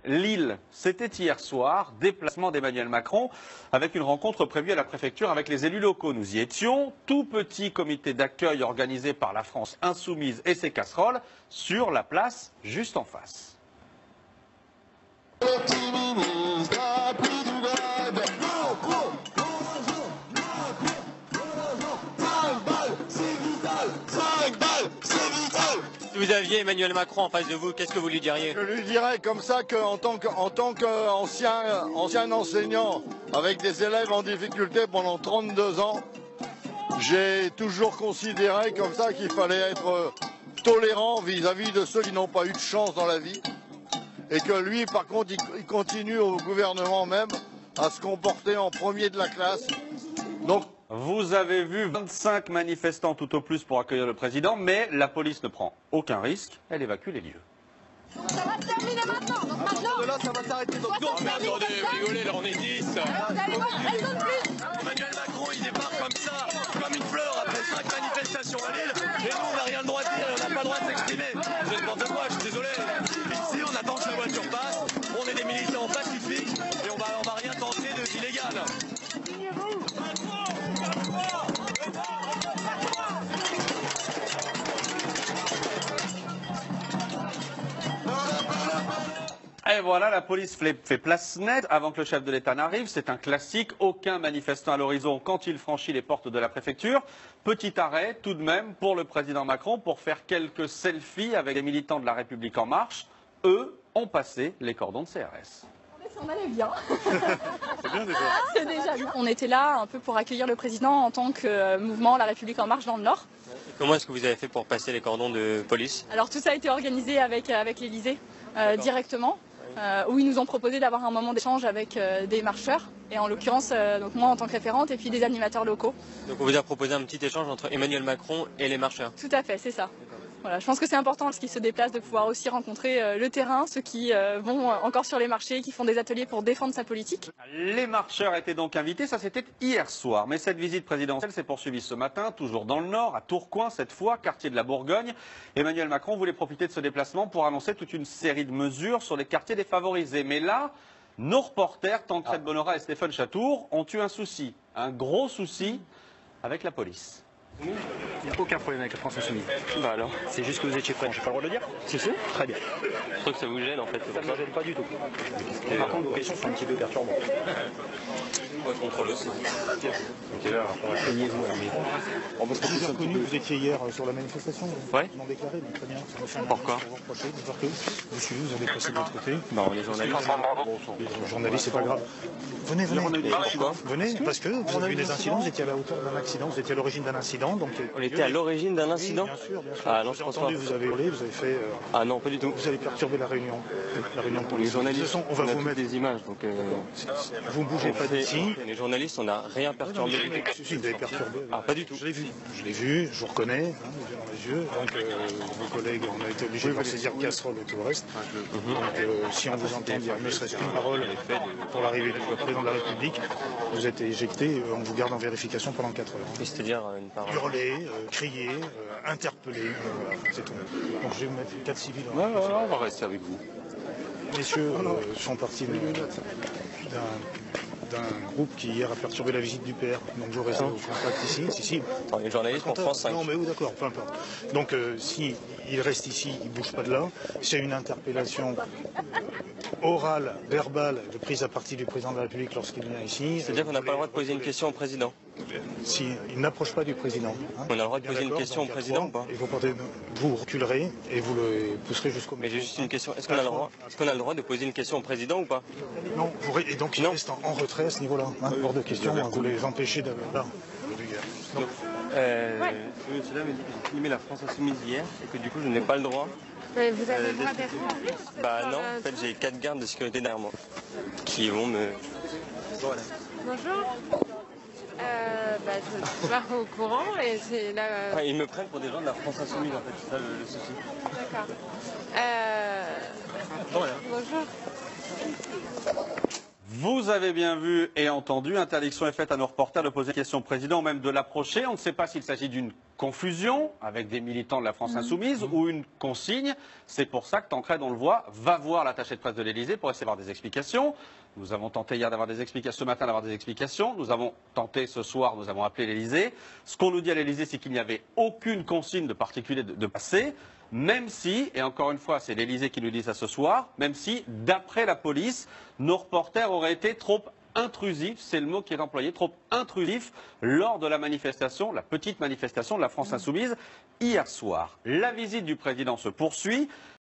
Lille, c'était hier soir, déplacement d'Emmanuel Macron avec une rencontre prévue à la préfecture avec les élus locaux. Nous y étions, tout petit comité d'accueil organisé par la France Insoumise et ses casseroles sur la place juste en face. Si vous aviez Emmanuel Macron en face de vous, qu'est-ce que vous lui diriez? Je lui dirais comme ça qu'en tant qu'ancien enseignant avec des élèves en difficulté pendant 32 ans, j'ai toujours considéré comme ça qu'il fallait être tolérant vis-à-vis de ceux qui n'ont pas eu de chance dans la vie. Et que lui, par contre, il continue au gouvernement même à se comporter en premier de la classe. Donc, vous avez vu 25 manifestants tout au plus pour accueillir le président, mais la police ne prend aucun risque, elle évacue les lieux. Ça va se terminer maintenant, donc maintenant. de là, ça va s'arrêter. Donc, Non mais attendez, vous rigolez, là on est 10. Vous allez voir, raison de plus. Emmanuel Macron, il débarque comme ça, comme une fleur après 5 manifestations à Lille. Et nous, on n'a rien le droit de dire, on n'a pas le droit de s'exprimer. C'est n'importe quoi, je suis désolé. Ici, on attend que la voiture passe. On est des militants pacifiques et on va rien tenter d'illégal. Et voilà, la police fait place nette avant que le chef de l'État n'arrive. C'est un classique, aucun manifestant à l'horizon quand il franchit les portes de la préfecture. Petit arrêt tout de même pour le président Macron pour faire quelques selfies avec les militants de la République En Marche. Eux ont passé les cordons de CRS. On allait bien. c'est bien déjà. C'est déjà bien. On était là un peu pour accueillir le président en tant que mouvement La République En Marche dans le Nord. Comment est-ce que vous avez fait pour passer les cordons de police? Alors tout ça a été organisé avec l'Élysée directement. Où ils nous ont proposé d'avoir un moment d'échange avec des marcheurs, et en l'occurrence donc moi en tant que référente et puis des animateurs locaux. Donc on vous a proposé un petit échange entre Emmanuel Macron et les marcheurs? Tout à fait, c'est ça. Voilà, je pense que c'est important lorsqu'ils se déplacent de pouvoir aussi rencontrer le terrain, ceux qui vont encore sur les marchés, qui font des ateliers pour défendre sa politique. Les marcheurs étaient donc invités, ça c'était hier soir. Mais cette visite présidentielle s'est poursuivie ce matin, toujours dans le Nord, à Tourcoing cette fois, quartier de la Bourgogne. Emmanuel Macron voulait profiter de ce déplacement pour annoncer toute une série de mesures sur les quartiers défavorisés. Mais là, nos reporters, Tancred Bonora et Stéphane Chatour, ont eu un souci, un gros souci avec la police. Il n'y a aucun problème avec la France Insoumise. Bah alors? C'est juste que vous étiez prêts. J'ai pas le droit de le dire? Si. Très bien. Je crois que ça vous gêne en fait. Ça ne me gêne pas du tout. Et par contre, vos questions sont un petit peu perturbantes. Ouais, contrôle aussi. Payez-vous. On va vous avez connu, vous étiez hier sur la manifestation. Ouais. Non déclaré, donc très bien. Pourquoi? Pour vous reprocher, de voir que vous suivez, vous avez passé de l'autre côté. Bah on est journalistes. Les journalistes, c'est pas grave. Venez. Pourquoi? Venez, parce que vous avez vu des incidents, vous étiez à la hauteur d'un accident, vous étiez à l'origine d'un incident. Donc, On était à l'origine d'un incident? Oui, bien sûr, bien sûr. Ah non, Vous je avez pense entendu, pas. vous avez hurlé, vous avez fait... Ah non, pas du tout. vous avez perturbé la réunion. La réunion Les police. journalistes, De toute façon, on va a vous toutes mettre... des images, donc Vous ne bougez pas d'ici. les journalistes, on n'a rien perturbé. Si, vous avez perturbé. Ah, pas du tout. Je l'ai vu, je vous reconnais, les yeux dans les yeux. Donc, vos collègues, on a été obligés de leur saisir casserole et tout le reste. Donc, si on vous entend dire ne serait-ce qu'une parole pour l'arrivée du président de la République, vous êtes éjecté, on vous garde en vérification pendant 4 heures. C'est-à-dire une parole. Hurler, crier, interpeller, voilà, c'est tout. Donc, je vais vous mettre 4 civils. on va rester avec vous. Messieurs sont partis d'un groupe qui hier a perturbé la visite du père. Donc je reste au contact ici. Si. Attends, les journalistes pour France 5. Non mais oui d'accord, peu importe. Donc si il reste ici, il ne bouge pas de là. C'est une interpellation orale, verbale, de prise à partie du président de la République lorsqu'il vient ici. C'est-à-dire qu'on n'a pas le droit de poser une question au président? Si il n'approche pas du président. On a le droit de poser une question au président ou pas? Vous reculerez et vous le pousserez jusqu'au... Mais j'ai juste une question. Est-ce qu'on a le droit de poser une question au président ou pas? Non, et donc il reste en retrait à ce niveau-là. Hors de question, vous les empêchez d'aller là. Monsieur là me dit que j'ai filmé la France Insoumise hier et que du coup je n'ai pas le droit. Mais vous avez le droit d'être en plus? Bah non, en fait j'ai 4 gardes de sécurité derrière moi qui vont me... Bonjour. Je ne suis pas au courant et c'est là... Ils me prennent pour des gens de la France Insoumise en fait, c'est ça le souci. D'accord. Bonjour. Vous avez bien vu et entendu, interdiction est faite à nos reporters de poser des questions au président ou même de l'approcher. On ne sait pas s'il s'agit d'une confusion avec des militants de la France Insoumise ou une consigne. C'est pour ça que Tancrède, on le voit, va voir l'attaché de presse de l'Élysée pour essayer d'avoir des explications. Nous avons tenté hier d'avoir des explications, ce matin d'avoir des explications. Nous avons tenté ce soir, nous avons appelé l'Élysée. Ce qu'on nous dit à l'Élysée, c'est qu'il n'y avait aucune consigne de particulier de passer. Même si, et encore une fois, c'est l'Élysée qui nous dit ça ce soir, même si, d'après la police, nos reporters auraient été trop intrusifs, c'est le mot qui est employé, trop intrusifs lors de la manifestation, la petite manifestation de la France Insoumise hier soir. La visite du président se poursuit.